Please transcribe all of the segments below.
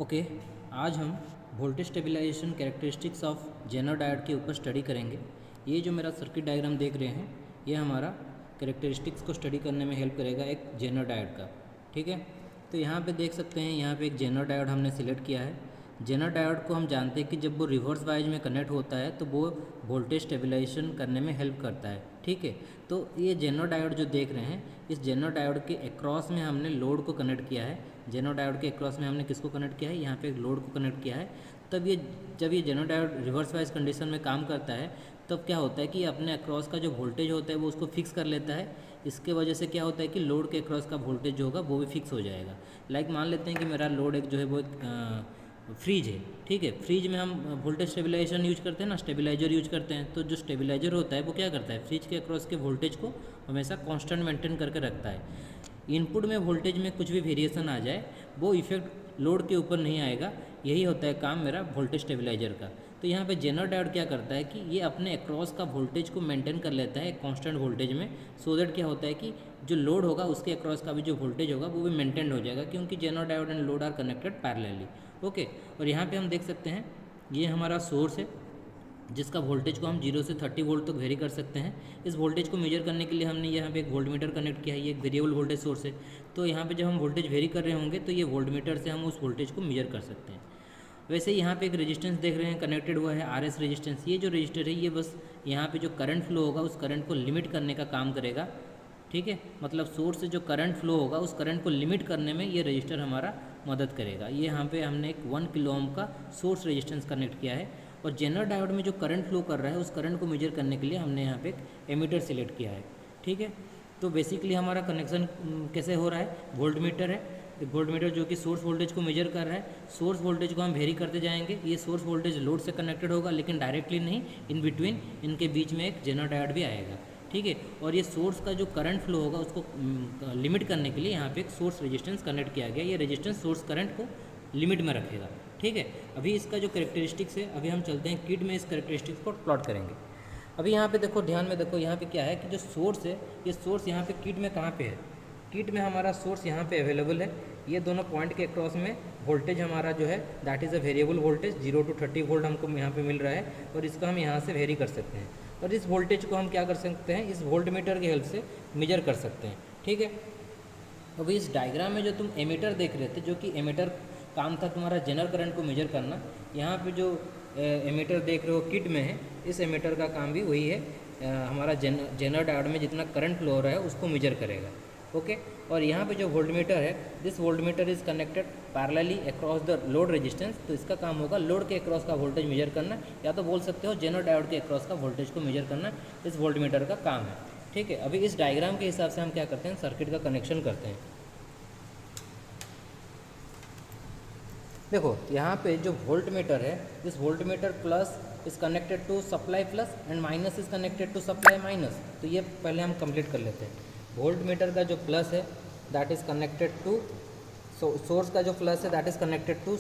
Okay आज हम voltage stabilization characteristics of Zener diode के ऊपर स्टडी करेंगे। ये जो मेरा सर्किट डायग्राम देख रहे हैं ये हमारा कैरेक्टरिस्टिक्स को स्टडी करने में हेल्प करेगा एक जेनर डायोड का। ठीक है, तो यहाँ पे देख सकते हैं, यहाँ पे एक जेनर डायोड हमने सिलेक्ट किया है। जेनर डायोड को हम जानते हैं कि जब वो रिवर्स बायज में कनेक्ट होता है तो वो वोल्टेज स्टेबलाइजेशन करने में हेल्प करता है। ठीक है, तो ये जेनर डायोड जो देख रहे हैं, इस जेनर डायोड के अक्रॉस में हमने लोड को कनेक्ट किया है। जेनर डायोड के अक्रॉस में हमने किसको कनेक्ट किया है, यहाँ पे एक लोड को कनेक्ट किया है। तब ये जब ये Zener diode reverse bias condition में काम करता है तब क्या होता है कि अपने अक्रॉस का जो वोल्टेज होता है वो उसको फिक्स कर लेता है। इसके वजह से क्या होता है कि लोड के अक्रॉस का वोल्टेज जो होगा वो भी फिक्स हो जाएगा। लाइक मान लेते हैं कि मेरा लोड एक जो है वो फ्रीज है। ठीक है, फ्रीज में हम वोल्टेज स्टेबलाइजेशन यूज करते हैं ना, स्टेबलाइजर यूज करते हैं। तो जो स्टेबलाइजर होता है वो क्या करता है, फ्रीज के अक्रॉस के वोल्टेज को हमेशा कांस्टेंट मेंटेन करके रखता है। इनपुट में वोल्टेज में कुछ भी वेरिएशन आ जाए वो इफेक्ट लोड के ऊपर नहीं आएगा। यही होता है काम मेरा वोल्टेज स्टेबलाइजर का। तो यहाँ पे जेनर डायोड क्या करता है कि ये अपने अक्रॉस का वोल्टेज को मेंटेन कर लेता है कांस्टेंट वोल्टेज में। सो दैट क्या होता है कि जो लोड होगा उसके अक्रॉस का भी जो वोल्टेज होगा वो भी मेंटेन हो जाएगा, क्योंकि Zener diode and load are connected parallelly. Okay, और यहाँ पे हम देख सकते हैं ये हमारा सोर्स है जिसका वोल्टेज को हम 0 से 30 वोल्ट तक वेरी कर सकते हैं। इस वोल्टेज को मेजर करने के लिए हमने यहाँ पे एक वोल्ट मीटर कनेक्ट किया है। ये एक वेरिएबल वोल्टेज सोर्स है। तो यहाँ पे जब हम वोल्टेज वेरी कर रहे होंगे तो ये वोल्ट मीटर से हम उस वोल्टेज को मेजर कर सकते हैं। वैसे यहाँ पे एक रेजिस्टेंस देख रहे हैं कनेक्टेड हुआ है, RS रेजिस्टेंस। ये जो रजिस्टर है ये बस यहाँ पे जो करंट फ्लो होगा उस करंट को लिमिट करने का काम करेगा। ठीक है, मतलब सोर्स से जो करंट फ्लो होगा उस करंट को लिमिट करने में ये रजिस्टर हमारा मदद करेगा। ये यहाँ पे हमने एक 1 किलो ओम का सोर्स रेजिस्टेंस कनेक्ट किया है। और जेनर डायोड में जो करंट फ्लो कर रहा है उस करंट को मेजर करने के लिए हमने यहाँ पे एक एमीटर सिलेक्ट किया है। ठीक है, तो बेसिकली हमारा कनेक्शन कैसे हो रहा है, वोल्ट मीटर है। वोल्ट मीटर जो कि सोर्स वोल्टेज को मेजर कर रहा है। सोर्स वोल्टेज को हम वेरी करते जाएंगे। ये सोर्स वोल्टेज लोड से कनेक्टेड होगा लेकिन डायरेक्टली नहीं, इन बिटवीन इनके बीच में एक जेनर डायोड भी आएगा। ठीक है, और ये सोर्स का जो करंट फ्लो होगा उसको लिमिट करने के लिए यहाँ पे एक सोर्स रेजिस्टेंस कनेक्ट किया गया। ये रेजिस्टेंस सोर्स करंट को लिमिट में रखेगा। ठीक है, अभी इसका जो कैरेक्टरिस्टिक्स है, अभी हम चलते हैं किट में इस कैरेक्टरिस्टिक्स को प्लॉट करेंगे। अभी यहाँ पे देखो, ध्यान में देखो, यहाँ पे क्या है कि जो सोर्स है ये सोर्स यहाँ पे किट में कहाँ पे है, किट में हमारा सोर्स यहाँ पे अवेलेबल है। ये दोनों पॉइंट के अक्रॉस में वोल्टेज हमारा जो है that is a variable voltage 0 to 30 volt हमको यहाँ पे मिल रहा है। और इसको हम यहाँ से वेरी कर सकते हैं। और इस वोल्टेज को हम क्या कर सकते हैं, इस वोल्ट मीटर की हेल्प से मेजर कर सकते हैं। ठीक है, अभी इस डायग्राम में जो तुम एमीटर देख रहे थे, जो कि एमीटर काम था तुम्हारा जेनर करंट को मेजर करना, यहाँ पे जो एमीटर देख रहे हो किट में है, इस एमीटर का काम भी वही है। हमारा जेनर डायोड में जितना करंट फ्लो हो रहा है उसको मेजर करेगा। ओके, और यहाँ पे जो वोल्ट मीटर है, this volt meter is connected parallelly across the load resistance. तो इसका काम होगा लोड के अक्रॉस का वोल्टेज मेजर करना, या तो बोल सकते हो जेनर डायोड के अक्रॉस का वोल्टेज को मेजर करना इस वोल्ट मीटर का काम है। ठीक है, अभी इस डायग्राम के हिसाब से हम क्या करते हैं, सर्किट का कनेक्शन करते हैं। देखो यहाँ पे जो वोल्ट मीटर है, इस voltmeter plus is connected to supply plus and minus is connected to supply minus. तो ये पहले हम कंप्लीट कर लेते हैं। वोल्ट मीटर का जो प्लस है that is connected to source का जो प्लस है that is connected to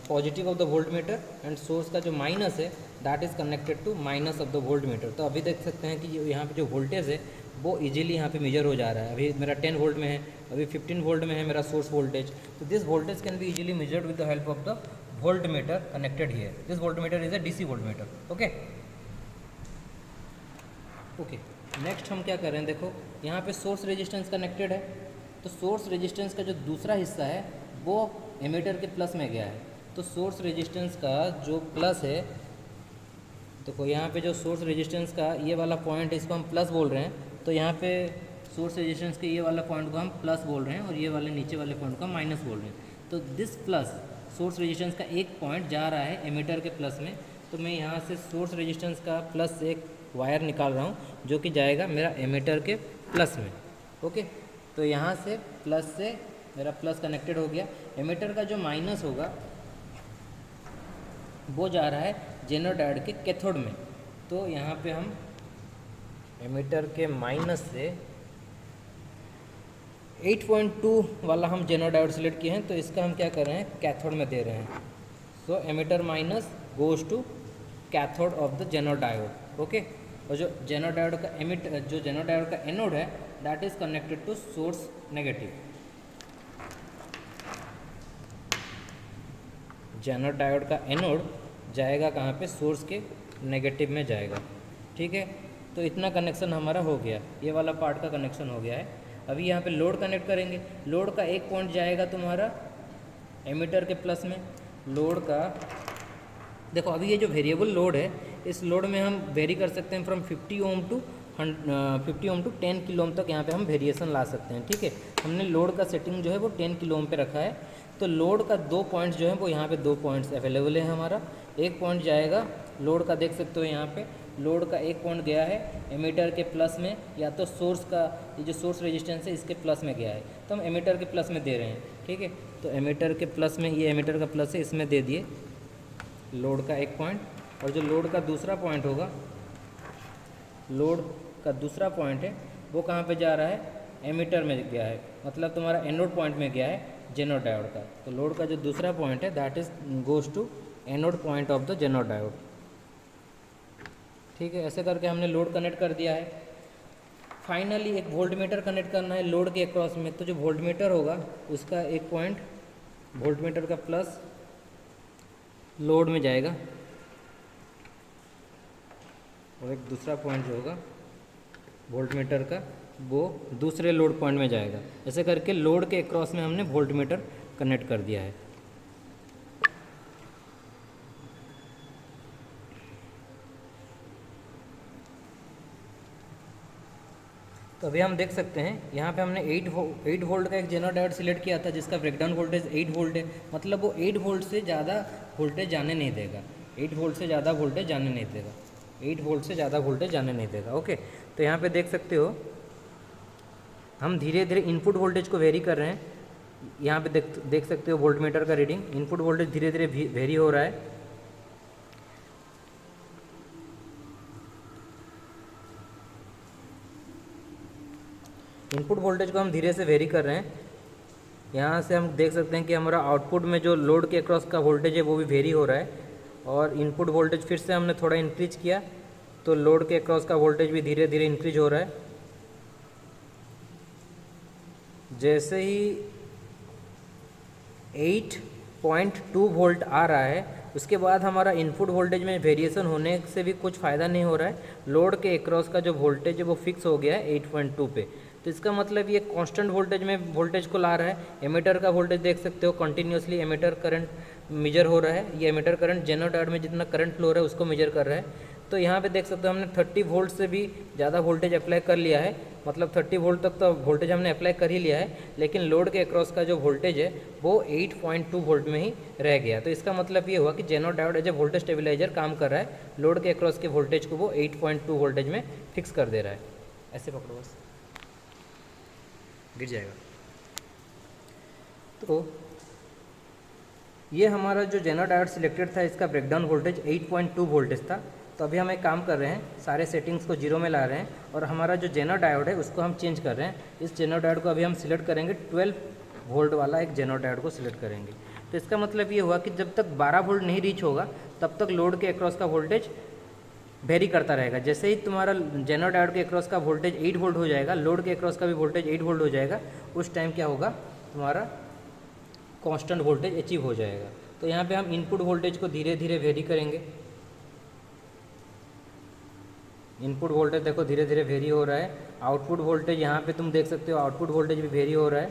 positive of the voltmeter, and source का जो माइनस है that is connected to minus of the voltmeter. तो अभी देख सकते हैं कि यहाँ पे जो वोल्टेज है वो इजीली यहाँ पे मेजर हो जा रहा है। अभी मेरा 10 वोल्ट में है, अभी 15 वोल्ट में है मेरा सोर्स वोल्टेज। तो this voltage can be easily measured with the help of the volt meter connected here. This volt meter is a DC volt meter. Okay okay, next हम क्या कर रहे हैं, देखो यहाँ पे सोर्स रेजिस्टेंस कनेक्टेड है। तो सोर्स रेजिस्टेंस का जो दूसरा हिस्सा है वो एमीटर के प्लस में गया है। तो सोर्स रेजिस्टेंस का जो प्लस है, देखो यहाँ पे जो सोर्स रेजिस्टेंस का ये वाला पॉइंट है इसको हम प्लस बोल रहे हैं। तो यहाँ पे सोर्स रेजिस्टेंस के ये वाला पॉइंट को हम प्लस बोल रहे हैं और ये वाले नीचे वाले पॉइंट को हम माइनस बोल रहे हैं। तो दिस प्लस सोर्स रेजिस्टेंस का एक पॉइंट जा रहा है एमीटर के प्लस में। तो मैं यहाँ से सोर्स रेजिस्टेंस का प्लस से एक वायर निकाल रहा हूँ जो कि जाएगा मेरा एमीटर के प्लस में। ओके, तो यहाँ से प्लस से मेरा प्लस कनेक्टेड हो गया। एमीटर का जो माइनस होगा वो जा रहा है जेनर डायोड के कैथोड में। तो यहाँ पे हम एमीटर के माइनस से 8.2 वाला हम जेनर डायोड सेलेक्ट किए हैं। तो इसका हम क्या कर रहे हैं, कैथोड में दे रहे हैं। So emitter minus goes to cathode of the Zener diode. Okay, और जो जेनर डायोड का जो जेनर डायोड का एनोड है that is connected to source negative. Zener diode का एनोड जाएगा कहाँ पे, सोर्स के नेगेटिव में जाएगा। ठीक है, तो इतना कनेक्शन हमारा हो गया, ये वाला पार्ट का कनेक्शन हो गया है। अभी यहाँ पे लोड कनेक्ट करेंगे। लोड का एक पॉइंट जाएगा तुम्हारा एमीटर के प्लस में। लोड का देखो, अभी ये जो वेरिएबल लोड है, इस लोड में हम वेरी कर सकते हैं from 50 ohm to 10 kilo ohm तक यहाँ पे हम वेरिएशन ला सकते हैं। ठीक है, हमने लोड का सेटिंग जो है वो 10 किलो ओम पे रखा है। तो लोड का 2 पॉइंट्स जो है वो यहाँ पे 2 पॉइंट्स अवेलेबल है हमारा। एक पॉइंट जाएगा लोड का, देख सकते हो यहाँ पे लोड का एक पॉइंट गया है एमीटर के प्लस में, या तो सोर्स का ये जो सोर्स रेजिस्टेंस है इसके प्लस में गया है, तो हम एमीटर के प्लस में दे रहे हैं। ठीक है, तो एमीटर के प्लस में, ये एमीटर का प्लस है, इसमें दे दिए लोड का एक पॉइंट। और जो लोड का दूसरा पॉइंट होगा, लोड का दूसरा पॉइंट है वो कहाँ पे जा रहा है, एमीटर में गया है, मतलब तुम्हारा एनोड पॉइंट में गया है जेनर डायोड का। तो लोड का जो दूसरा पॉइंट है that is goes to anode point of the Zener diode. ठीक है, ऐसे करके हमने लोड कनेक्ट कर दिया है। फाइनली एक वोल्टमीटर कनेक्ट करना है लोड के अक्रॉस में। तो जो वोल्टमीटर होगा उसका एक पॉइंट वोल्टमीटर का प्लस लोड में जाएगा, और एक दूसरा पॉइंट जो होगा वोल्टमीटर का वो दूसरे लोड पॉइंट में जाएगा। ऐसे करके लोड के अक्रॉस में हमने वोल्टमीटर कनेक्ट कर दिया है। तो अभी हम देख सकते हैं यहाँ पे हमने 8 वोल्ट का एक जेनर डायोड सिलेक्ट किया था जिसका ब्रेकडाउन वोल्टेज 8 वोल्ट है, मतलब वो 8 वोल्ट से ज़्यादा वोल्टेज जाने नहीं देगा। 8 वोल्ट से ज़्यादा वोल्टेज जाने नहीं देगा। 8 वोल्ट से ज़्यादा वोल्टेज जाने नहीं देगा। ओके, तो यहाँ पे देख सकते हो हम धीरे धीरे इनपुट वोल्टेज को वेरी कर रहे हैं। यहाँ पे देख सकते हो वोल्टमीटर का रीडिंग, इनपुट वोल्टेज धीरे धीरे वेरी हो रहा है। इनपुट वोल्टेज को हम धीरे से वेरी कर रहे हैं। यहाँ से हम देख सकते हैं कि हमारा आउटपुट में जो लोड के अक्रॉस का वोल्टेज है वो भी वेरी हो रहा है, और इनपुट वोल्टेज फिर से हमने थोड़ा इंक्रीज किया तो लोड के अक्रॉस का वोल्टेज भी धीरे धीरे इंक्रीज हो रहा है। जैसे ही 8.2 वोल्ट आ रहा है उसके बाद हमारा इनपुट वोल्टेज में वेरिएशन होने से भी कुछ फ़ायदा नहीं हो रहा है। लोड के अक्रॉस का जो वोल्टेज है वो फिक्स हो गया है 8.2 पे। तो इसका मतलब ये कांस्टेंट वोल्टेज में वोल्टेज को ला रहा है। एमीटर का वोल्टेज देख सकते हो कंटिन्यूसली एमीटर करंट मेजर हो रहा है। ये एमीटर करंट जेनर डायोड में जितना करंट फ्लो हो रहा है उसको मेजर कर रहा है। तो यहाँ पे देख सकते हो हमने 30 वोल्ट से भी ज़्यादा वोल्टेज अप्लाई कर लिया है, मतलब 30 वोल्ट तक तो वोल्टेज हमने अप्लाई कर ही लिया है, लेकिन लोड के अक्रॉस का जो वोल्टेज है वो 8.2 वोल्ट में ही रह गया। तो इसका मतलब ये हुआ कि Zener diode as a voltage stabilizer काम कर रहा है। लोड के अक्रॉस के वोल्टेज को वो 8.2 वोल्टेज में फिक्स कर दे रहा है। ऐसे पकड़ो बस, गिर जाएगा। तो ये हमारा जो जेनर डायोड सिलेक्टेड था इसका ब्रेकडाउन वोल्टेज 8.2 वोल्टेज था। तो अभी हम एक काम कर रहे हैं, सारे सेटिंग्स को जीरो में ला रहे हैं और हमारा जो जेनर डायोड है उसको हम चेंज कर रहे हैं। इस जेनर डायोड को अभी हम सिलेक्ट करेंगे 12 वोल्ट वाला एक जेनर डायोड को सिलेक्ट करेंगे। तो इसका मतलब ये हुआ कि जब तक 12 वोल्ट नहीं रीच होगा तब तक लोड के अक्रॉस का वोल्टेज वेरी करता रहेगा। जैसे ही तुम्हारा जेनर डायोड के अक्रॉस का वोल्टेज 8 वोल्ट हो जाएगा, लोड के अक्रॉस का भी वोल्टेज 8 वोल्ट हो जाएगा, उस टाइम क्या होगा, तुम्हारा कांस्टेंट वोल्टेज अचीव हो जाएगा। तो यहाँ पे हम इनपुट वोल्टेज को धीरे धीरे वेरी करेंगे। इनपुट वोल्टेज देखो धीरे धीरे वेरी हो रहा है। आउटपुट वोल्टेज यहाँ पे तुम देख सकते हो, आउटपुट वोल्टेज भी वेरी हो रहा है।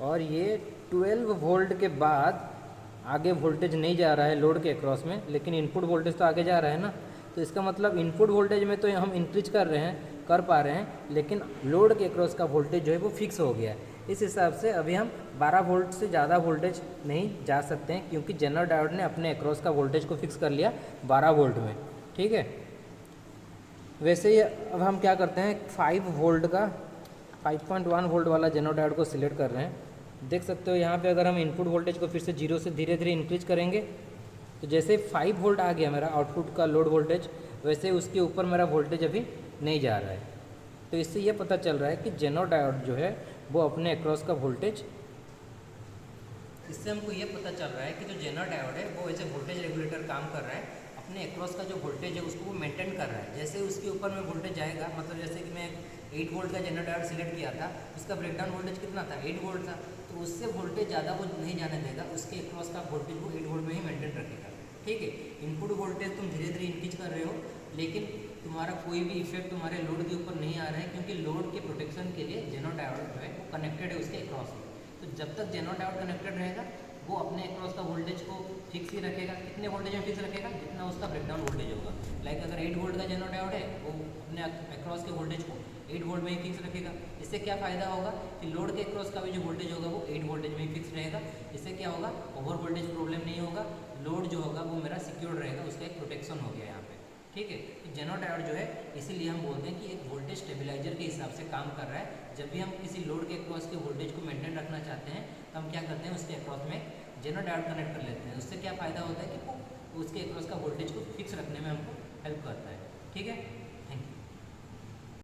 और ये 12 वोल्ट के बाद आगे वोल्टेज नहीं जा रहा है लोड के अक्रॉस में, लेकिन इनपुट वोल्टेज तो आगे जा रहा है ना। तो इसका मतलब इनपुट वोल्टेज में तो हम इंक्रीज कर पा रहे हैं, लेकिन लोड के अक्रॉस का वोल्टेज जो है वो फिक्स हो गया है। इस हिसाब से अभी हम 12 वोल्ट से ज़्यादा वोल्टेज नहीं जा सकते हैं, क्योंकि जेनर डायोड ने अपने अक्रॉस का वोल्टेज को फिक्स कर लिया 12 वोल्ट में। ठीक है, वैसे ही अब हम क्या करते हैं, 5.1 वोल्ट वाला जेनर डायोड को सिलेक्ट कर रहे हैं। देख सकते हो यहाँ पे अगर हम इनपुट वोल्टेज को फिर से जीरो से धीरे धीरे इंक्रीज करेंगे तो जैसे 5 वोल्ट आ गया मेरा आउटपुट का लोड वोल्टेज, वैसे उसके ऊपर मेरा वोल्टेज अभी नहीं जा रहा है। तो इससे ये पता चल रहा है कि जेनर डायोड जो है वो अपने अक्रॉस का वोल्टेज, इससे हमको ये पता चल रहा है कि जो जेनर डायोड है वो एज ए वोल्टेज रेगुलेटर काम कर रहा है। अपने अक्रॉस का जो वोल्टेज है उसको वो मेंटेन कर रहा है। जैसे उसके ऊपर में वोल्टेज जाएगा, मतलब जैसे कि मैं 8 वोल्ट का जेनर डायोड सिलेक्ट किया था, उसका ब्रेकडाउन वोल्टेज कितना था, 8 वोल्ट था, तो उससे वोल्टेज ज़्यादा वो नहीं जाने देगा, उसके अक्रॉस का वोल्टेज वो 8 वोल्ट में ही मेंटेन रखेगा। ठीक है, इनपुट वोल्टेज तुम धीरे धीरे इंक्रीज कर रहे हो, लेकिन तुम्हारा कोई भी इफेक्ट तुम्हारे लोड के ऊपर नहीं आ रहा है, क्योंकि लोड के प्रोटेक्शन के लिए जेनर डायोड जो है वो कनेक्टेड है उसके अक्रॉस में। तो जब तक जेनर डायोड कनेक्टेड रहेगा वो अपने अक्रॉस का वोल्टेज को फिक्स ही रखेगा। कितने वोल्टेज में फिक्स रखेगा, जितना उसका ब्रेकडाउन वोल्टेज होगा। लाइक अगर 8 वोल्ट का जेनर डायोड है, वो अपने अक्रॉस के वोल्टेज को 8 वोल्ट में ही फिक्स रखेगा। इससे क्या फ़ायदा होगा कि लोड के अक्रॉस का भी जो वोल्टेज होगा वो 8 वोल्टेज में ही फिक्स रहेगा। इससे क्या होगा, ओवर वोल्टेज प्रॉब्लम नहीं होगा, लोड जो होगा वो मेरा सिक्योर रहेगा, उसका एक प्रोटेक्शन हो गया यहाँ पे। ठीक है, तो जेनर डायोड जो है इसीलिए हम बोलते हैं कि एक वोल्टेज स्टेबलाइजर के हिसाब से काम कर रहा है। जब भी हम किसी लोड के अक्रॉस के वोल्टेज को मेंटेन रखना चाहते हैं तो हम क्या करते हैं, उसके अक्रॉस में जेनर डायोड कनेक्ट कर लेते हैं। उससे क्या फ़ायदा होता है कि वो उसके अक्रॉस का वोल्टेज को फिक्स रखने में हमको हेल्प करता है। ठीक है।